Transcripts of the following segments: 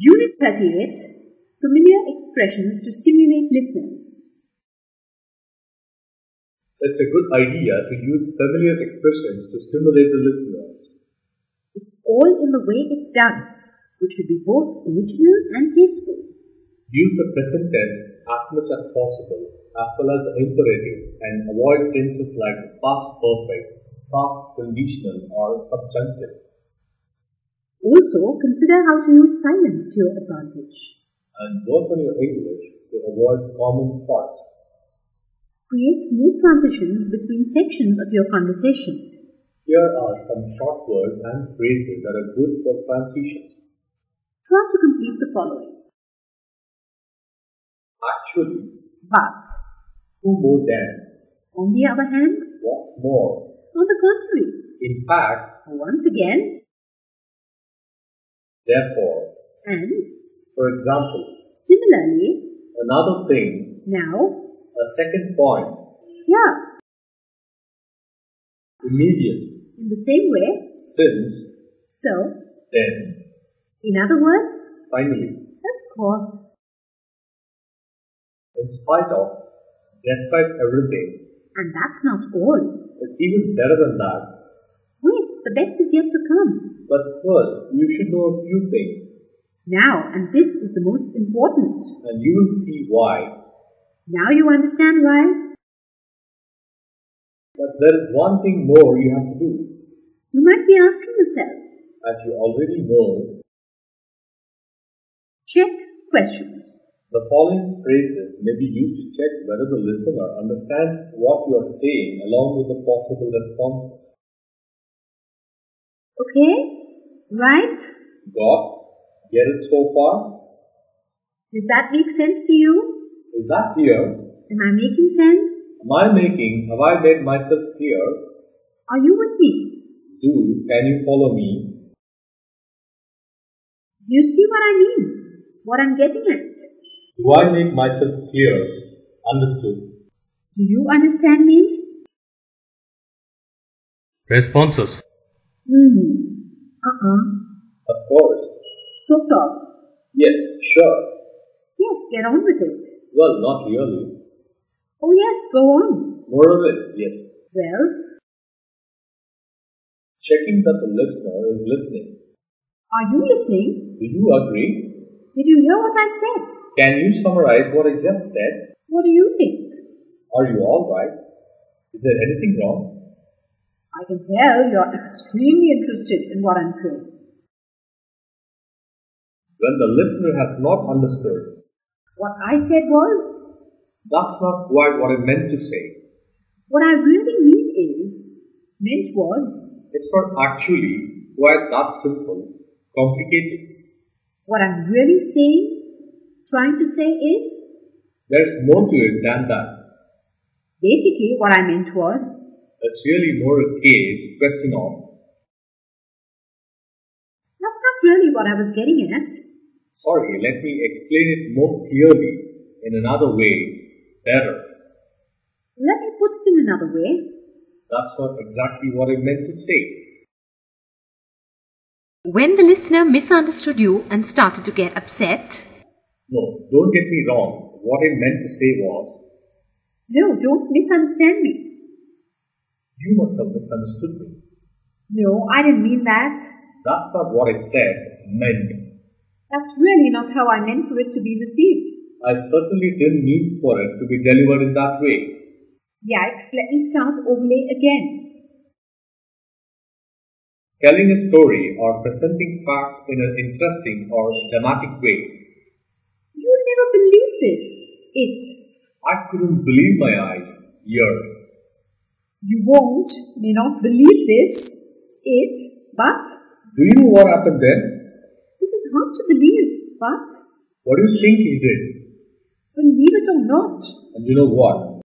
Unit 38. Familiar expressions to stimulate listeners. It's a good idea to use familiar expressions to stimulate the listeners. It's all in the way it's done, which should be both original and tasteful. Use the present tense as much as possible, as well as the imperative, and avoid tenses like past perfect, past conditional, or subjunctive. Also, consider how to use silence to your advantage. And work on your English to avoid common faults. Create smooth transitions between sections of your conversation. Here are some short words and phrases that are good for transitions. Try to complete the following. Actually, But, who more than, on the other hand, what's more, on the contrary, in fact, once again, therefore, and, for example, similarly, another thing, now, a second point, here, immediate, in the same way, since, so, then, in other words, finally, of course. in spite of, despite everything. And that's not all. It's even better than that. Wait, the best is yet to come. But first, you should know a few things, Now, and this is the most important. and you will see why. Now you understand why? But there is one thing more you have to do. You might be asking yourself. As you already know, Check questions. the following phrases may be used to check whether the listener understands what you are saying along with the possible responses. Okay? Right? Got? Get it so far? Does that make sense to you? Is that clear? Am I making sense? Have I made myself clear? Are you with me? Can you follow me? Do you see what I mean? What I'm getting at? Do I make myself clear? Understood? Do you understand me? Responses. Of course. Sort of. Yes, sure. Yes, get on with it. Well, not really. Oh yes, go on. More or less, yes. Well, Checking that the listener is listening. are you listening? Do you agree? Did you hear what I said? Can you summarize what I just said? What do you think? Are you alright? Is there anything wrong? I can tell you're extremely interested in what I'm saying. When the listener has not understood, What I said was, that's not quite what I meant to say. what I really meant was, It's not actually quite that simple, complicated. what I'm really trying to say is, There's more to it than that. basically what I meant was, It's really more a question of, that's not really what I was getting at. sorry, let me explain it more clearly, in another way, better. Let me put it in another way. That's not exactly what I meant to say. When the listener misunderstood you and started to get upset, No, don't get me wrong. What I meant to say was, no, don't misunderstand me. you must have misunderstood me. No, I didn't mean that. That's not what I said, meant. That's really not how I meant for it to be received. I certainly didn't mean for it to be delivered in that way. Yikes, let me start overlay again. Telling a story or presenting facts in an interesting or dramatic way. You would never believe this. I couldn't believe my eyes, ears. You may not believe this. But, Do you know what happened then? this is hard to believe, but, What do you think he did? believe it or not, And you know what?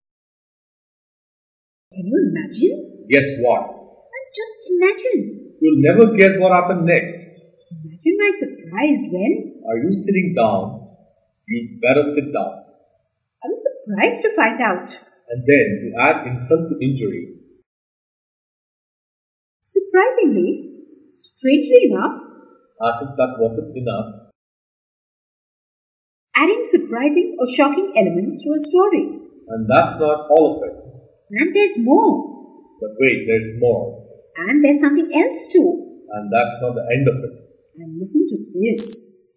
can you imagine? Guess what? And just imagine. You'll never guess what happened next. Imagine my surprise when Are you sitting down? You'd better sit down. I was surprised to find out. And then, to add insult to injury, Surprisingly, strangely enough, as if that wasn't enough, adding surprising or shocking elements to a story. And that's not all of it. And there's more. But wait, there's more. And there's something else too. And that's not the end of it. And listen to this.